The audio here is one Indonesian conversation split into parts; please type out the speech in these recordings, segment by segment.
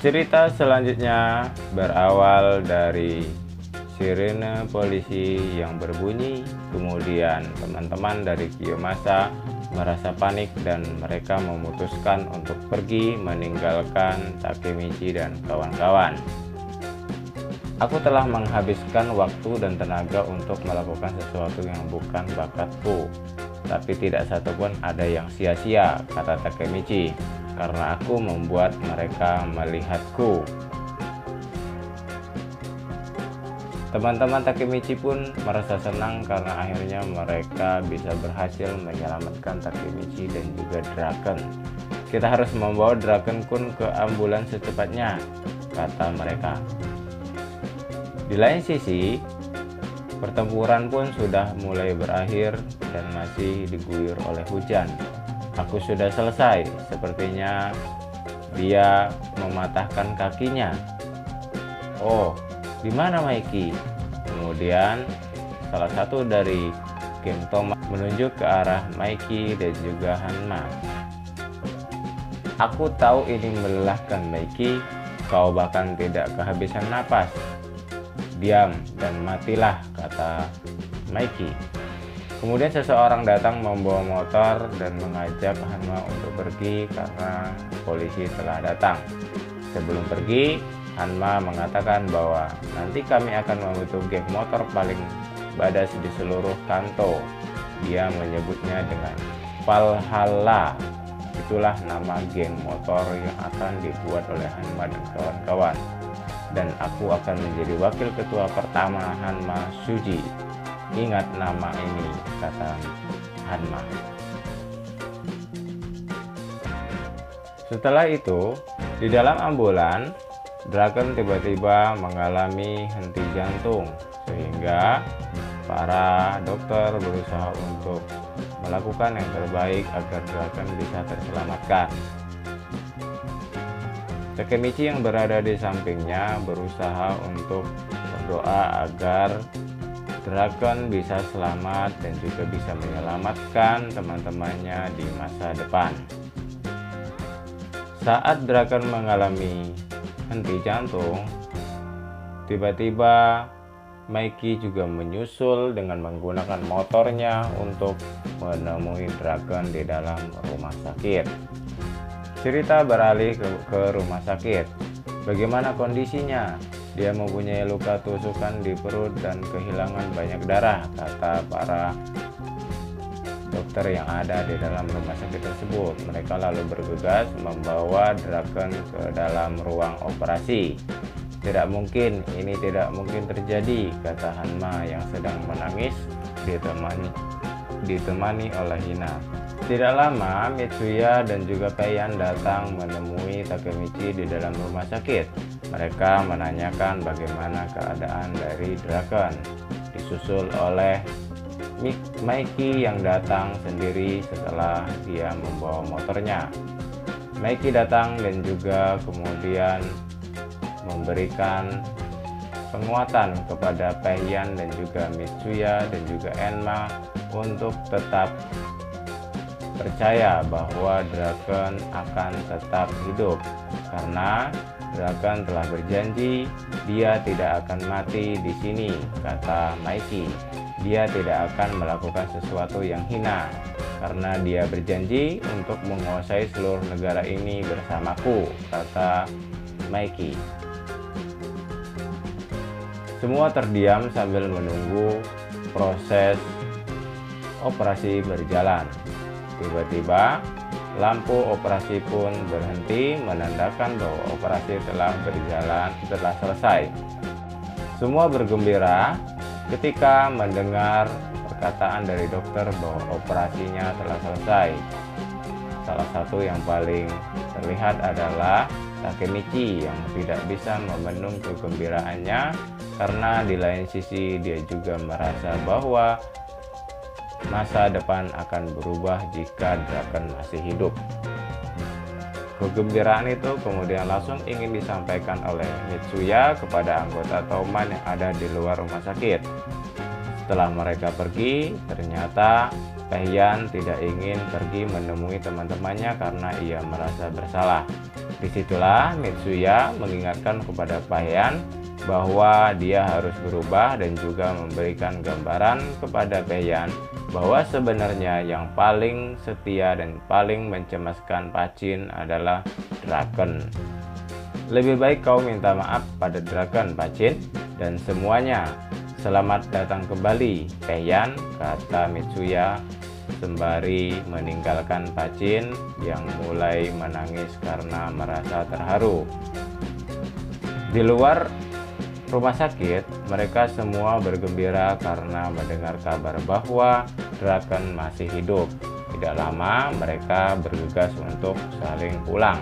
Cerita selanjutnya berawal dari sirene polisi yang berbunyi. Kemudian teman-teman dari Kiyomasa merasa panik dan mereka memutuskan untuk pergi meninggalkan Takemichi dan kawan-kawan. Aku telah menghabiskan waktu dan tenaga untuk melakukan sesuatu yang bukan bakatku, tapi tidak satupun ada yang sia-sia, kata Takemichi, karena aku membuat mereka melihatku. Teman-teman Takemichi pun merasa senang karena akhirnya mereka bisa berhasil menyelamatkan Takemichi dan juga Draken. Kita harus membawa Draken Kun ke ambulans secepatnya, kata mereka. Di lain sisi, pertempuran pun sudah mulai berakhir dan masih diguyur oleh hujan. Aku sudah selesai, sepertinya dia mematahkan kakinya. Oh, di mana Maiki? Kemudian salah satu dari geng Toma menunjuk ke arah Maiki dan juga Hanma. Aku tahu ini melelahkan Maiki, kau bahkan tidak kehabisan napas. Diam dan matilah, kata Maiki. Kemudian seseorang datang membawa motor dan mengajak Hanma untuk pergi karena polisi telah datang. Sebelum pergi, Hanma mengatakan bahwa nanti kami akan membentuk geng motor paling badas di seluruh Kanto. Dia menyebutnya dengan Valhalla. Itulah nama geng motor yang akan dibuat oleh Hanma dan kawan-kawan. Dan aku akan menjadi wakil ketua pertama Hanma Shuji. Ingat nama ini, kata Hanma. Setelah itu, di dalam ambulan, Draken tiba-tiba mengalami henti jantung, sehingga para dokter berusaha untuk melakukan yang terbaik agar Draken bisa terselamatkan. Takemichi yang berada di sampingnya berusaha untuk berdoa agar Draken bisa selamat dan juga bisa menyelamatkan teman-temannya di masa depan. Saat Draken mengalami henti jantung, tiba-tiba Maiki juga menyusul dengan menggunakan motornya untuk menemui Draken di dalam rumah sakit. Cerita beralih ke rumah sakit. Bagaimana kondisinya? Dia mempunyai luka tusukan di perut dan kehilangan banyak darah, kata para dokter yang ada di dalam rumah sakit tersebut. Mereka lalu bergegas membawa Draken ke dalam ruang operasi. Tidak mungkin, ini tidak mungkin terjadi, kata Hanma yang sedang menangis ditemani oleh Hina. Tidak lama, Mitsuya dan juga Payan datang menemui Takemichi di dalam rumah sakit. Mereka menanyakan bagaimana keadaan dari Draken, disusul oleh Maiki yang datang sendiri setelah dia membawa motornya. Maiki datang dan juga kemudian memberikan penguatan kepada Payan dan juga Mitsuya dan juga Enma untuk tetap percaya bahwa Draken akan tetap hidup, karena Draken telah berjanji dia tidak akan mati di sini, kata Maiki. Dia tidak akan melakukan sesuatu yang hina, karena dia berjanji untuk menguasai seluruh negara ini bersamaku, kata Maiki. Semua terdiam sambil menunggu proses operasi berjalan. Tiba-tiba lampu operasi pun berhenti, menandakan bahwa operasi telah selesai. Semua bergembira ketika mendengar perkataan dari dokter bahwa operasinya telah selesai. Salah satu yang paling terlihat adalah Takemichi yang tidak bisa membendung kegembiraannya, karena di lain sisi dia juga merasa bahwa masa depan akan berubah jika Draken masih hidup. Kegembiraan itu kemudian langsung ingin disampaikan oleh Mitsuya kepada anggota Toman yang ada di luar rumah sakit. Setelah mereka pergi, ternyata Payan tidak ingin pergi menemui teman-temannya karena ia merasa bersalah. Disitulah Mitsuya mengingatkan kepada Payan bahwa dia harus berubah dan juga memberikan gambaran kepada Payan bahwa sebenarnya yang paling setia dan paling mencemaskan Pachin adalah Draken. Lebih baik kau minta maaf pada Draken, Pachin, dan semuanya. Selamat datang kembali, Payan, kata Mitsuya sembari meninggalkan Pachin yang mulai menangis karena merasa terharu. Di luar rumah sakit, mereka semua bergembira karena mendengar kabar bahwa Draken masih hidup. Tidak lama mereka bergegas untuk saling pulang.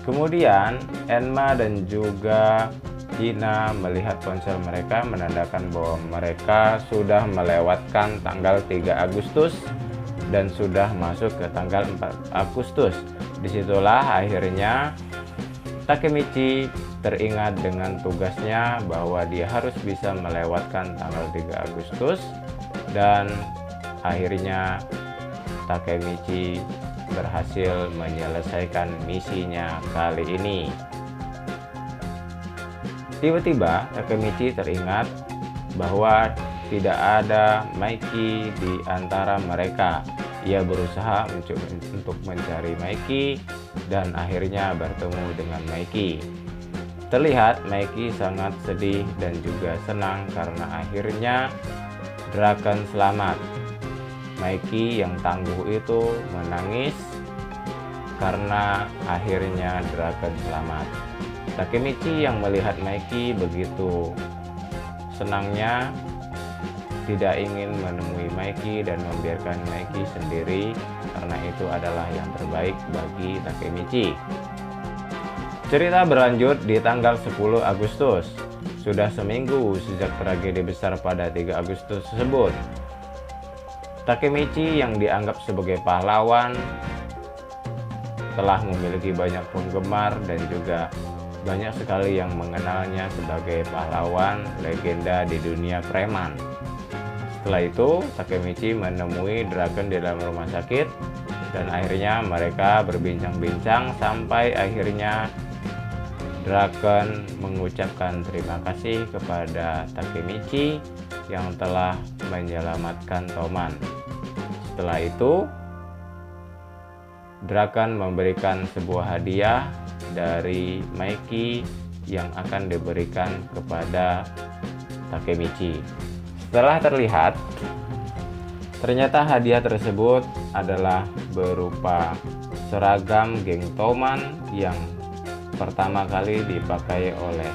Kemudian Enma dan juga Hina melihat ponsel mereka menandakan bahwa mereka sudah melewatkan tanggal 3 Agustus dan sudah masuk ke tanggal 4 Agustus. Disitulah akhirnya Takemichi teringat dengan tugasnya bahwa dia harus bisa melewatkan tanggal 3 Agustus dan akhirnya Takemichi berhasil menyelesaikan misinya kali ini. Tiba-tiba Takemichi teringat bahwa tidak ada Maiki di antara mereka. Ia berusaha untuk mencari Maiki dan akhirnya bertemu dengan Maiki. Terlihat Maiki sangat sedih dan juga senang karena akhirnya Draken selamat. Maiki yang tangguh itu menangis karena akhirnya Draken selamat. Takemichi yang melihat Maiki begitu senangnya tidak ingin menemui Maiki dan membiarkan Maiki sendiri karena itu adalah yang terbaik bagi Takemichi. Cerita berlanjut di tanggal 10 Agustus. Sudah seminggu sejak tragedi besar pada 3 Agustus tersebut. Takemichi yang dianggap sebagai pahlawan telah memiliki banyak penggemar dan juga banyak sekali yang mengenalnya sebagai pahlawan legenda di dunia preman. Setelah itu, Takemichi menemui Draken di dalam rumah sakit dan akhirnya mereka berbincang-bincang sampai akhirnya Draken mengucapkan terima kasih kepada Takemichi yang telah menyelamatkan Toman. Setelah itu, Draken memberikan sebuah hadiah dari Maiki yang akan diberikan kepada Takemichi. Setelah terlihat, ternyata hadiah tersebut adalah berupa seragam geng Toman yang pertama kali dipakai oleh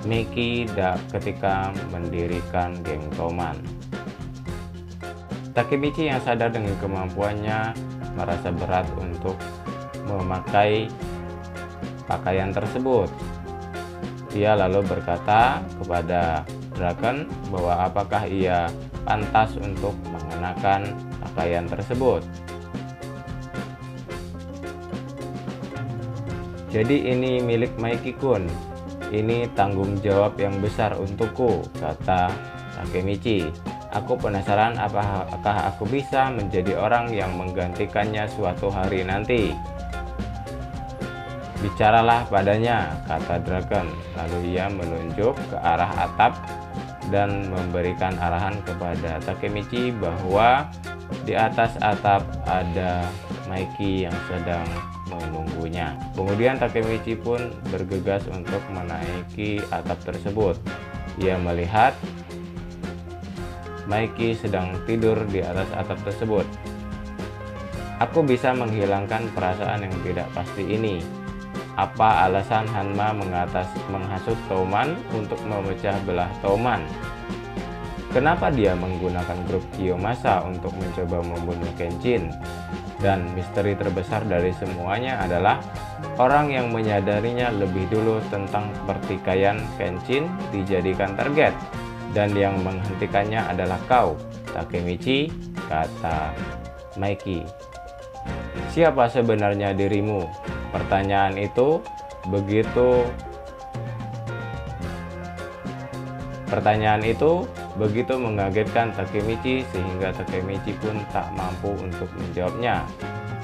Miki ketika mendirikan geng Toman. Takemichi yang sadar dengan kemampuannya merasa berat untuk memakai pakaian tersebut. Ia lalu berkata kepada Draken bahwa apakah ia pantas untuk mengenakan pakaian tersebut. Jadi ini milik Maiki-kun. Ini tanggung jawab yang besar untukku, kata Takemichi. Aku penasaran apakah aku bisa menjadi orang yang menggantikannya suatu hari nanti. Bicaralah padanya, kata Draken. Lalu ia menunjuk ke arah atap dan memberikan arahan kepada Takemichi bahwa di atas atap ada Maiki yang sedang menunggunya. Kemudian Takemichi pun bergegas untuk menaiki atap tersebut. Ia melihat Maiki sedang tidur di atas atap tersebut. Aku bisa menghilangkan perasaan yang tidak pasti ini. Apa alasan Hanma menghasut Toman untuk memecah belah Toman? Kenapa dia menggunakan grup Kiyomasa untuk mencoba membunuh Kenshin? Dan misteri terbesar dari semuanya adalah orang yang menyadarinya lebih dulu tentang pertikaian Kenshin dijadikan target, dan yang menghentikannya adalah kau, Takemichi, kata Maiki. Siapa sebenarnya dirimu? Pertanyaan itu begitu mengagetkan Takemichi sehingga Takemichi pun tak mampu untuk menjawabnya.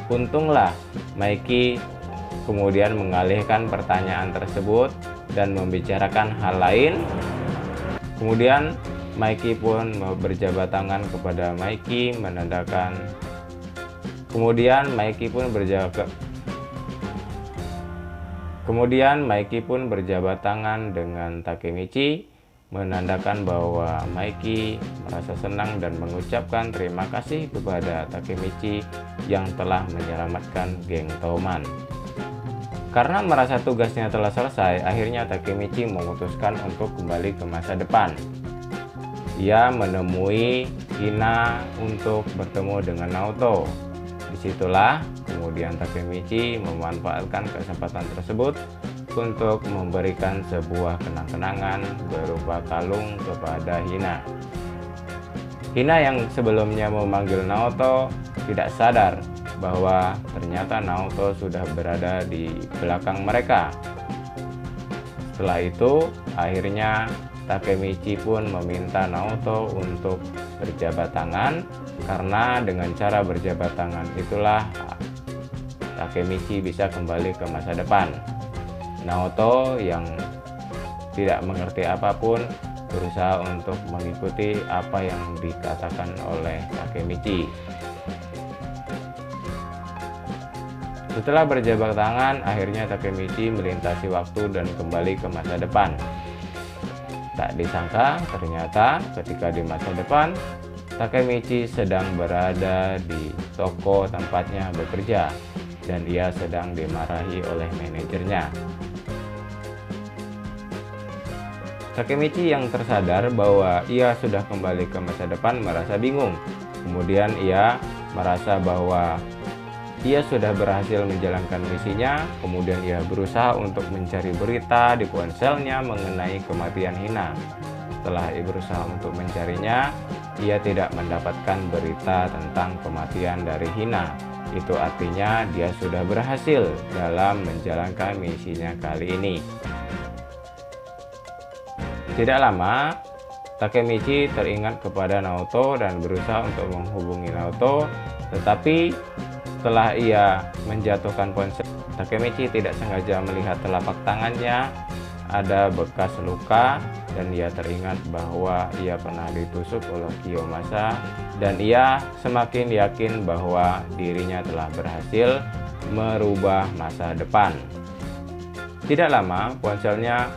Untunglah Maiki kemudian mengalihkan pertanyaan tersebut dan membicarakan hal lain. Kemudian Maiki pun berjabat tangan kepada Maiki menandakan. Kemudian Maiki pun berjabat tangan dengan Takemichi menandakan bahwa Maiki merasa senang dan mengucapkan terima kasih kepada Takemichi yang telah menyelamatkan geng Toman. Karena merasa tugasnya telah selesai, akhirnya Takemichi memutuskan untuk kembali ke masa depan. Ia menemui Hina untuk bertemu dengan Naoto. Disitulah kemudian Takemichi memanfaatkan kesempatan tersebut untuk memberikan sebuah kenang-kenangan berupa kalung kepada Hina. Hina yang sebelumnya memanggil Naoto tidak sadar bahwa ternyata Naoto sudah berada di belakang mereka. Setelah itu, akhirnya Takemichi pun meminta Naoto untuk berjabat tangan, karena dengan cara berjabat tangan itulah Takemichi bisa kembali ke masa depan. Naoto yang tidak mengerti apapun berusaha untuk mengikuti apa yang dikatakan oleh Takemichi. Setelah berjabat tangan, akhirnya Takemichi melintasi waktu dan kembali ke masa depan. Tak disangka, ternyata ketika di masa depan, Takemichi sedang berada di toko tempatnya bekerja dan ia sedang dimarahi oleh manajernya. Takemichi yang tersadar bahwa ia sudah kembali ke masa depan merasa bingung. Kemudian ia merasa bahwa ia sudah berhasil menjalankan misinya. Kemudian ia berusaha untuk mencari berita di ponselnya mengenai kematian Hina. Setelah ia berusaha untuk mencarinya, ia tidak mendapatkan berita tentang kematian dari Hina. Itu artinya dia sudah berhasil dalam menjalankan misinya kali ini. Tidak lama, Takemichi teringat kepada Naoto dan berusaha untuk menghubungi Naoto, tetapi setelah ia menjatuhkan ponsel, Takemichi tidak sengaja melihat telapak tangannya ada bekas luka dan ia teringat bahwa ia pernah ditusuk oleh Kiyomasa dan ia semakin yakin bahwa dirinya telah berhasil merubah masa depan. Tidak lama, ponselnya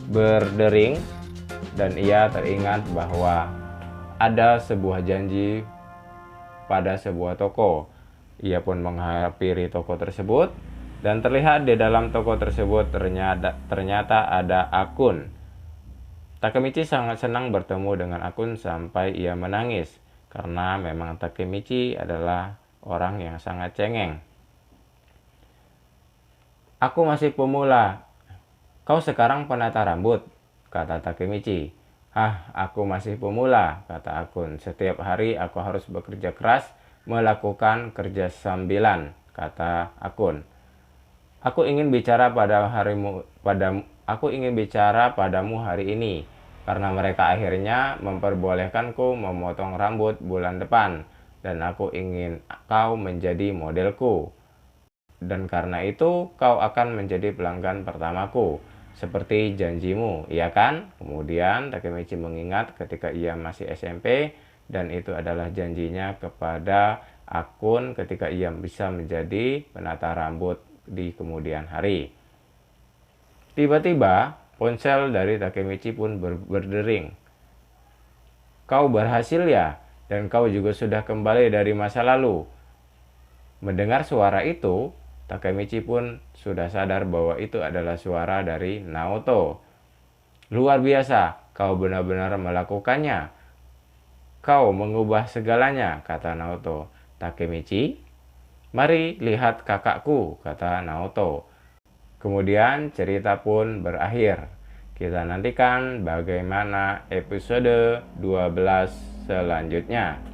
berdering dan ia teringat bahwa ada sebuah janji pada sebuah toko. Ia pun menghampiri toko tersebut dan terlihat di dalam toko tersebut ternyata ada Akun. Takemichi sangat senang bertemu dengan Akun sampai ia menangis karena memang Takemichi adalah orang yang sangat cengeng. "Aku masih pemula. Kau sekarang penata rambut," kata Takemichi. Aku masih pemula," kata Akun. "Setiap hari aku harus bekerja keras melakukan kerja sambilan," kata Akun. Aku ingin bicara padamu hari ini, karena mereka akhirnya memperbolehkanku memotong rambut bulan depan, dan aku ingin kau menjadi modelku. Dan karena itu, kau akan menjadi pelanggan pertamaku. Seperti janjimu, iya kan? Kemudian Takemichi mengingat ketika ia masih SMP dan itu adalah janjinya kepada Akun ketika ia bisa menjadi penata rambut di kemudian hari. Tiba-tiba ponsel dari Takemichi pun berdering. "Kau berhasil ya? Dan kau juga sudah kembali dari masa lalu." Mendengar suara itu, Takemichi pun sudah sadar bahwa itu adalah suara dari Naoto. "Luar biasa, kau benar-benar melakukannya. Kau mengubah segalanya," kata Naoto. "Takemichi, mari lihat kakakku," kata Naoto. Kemudian cerita pun berakhir. Kita nantikan bagaimana episode 12 selanjutnya.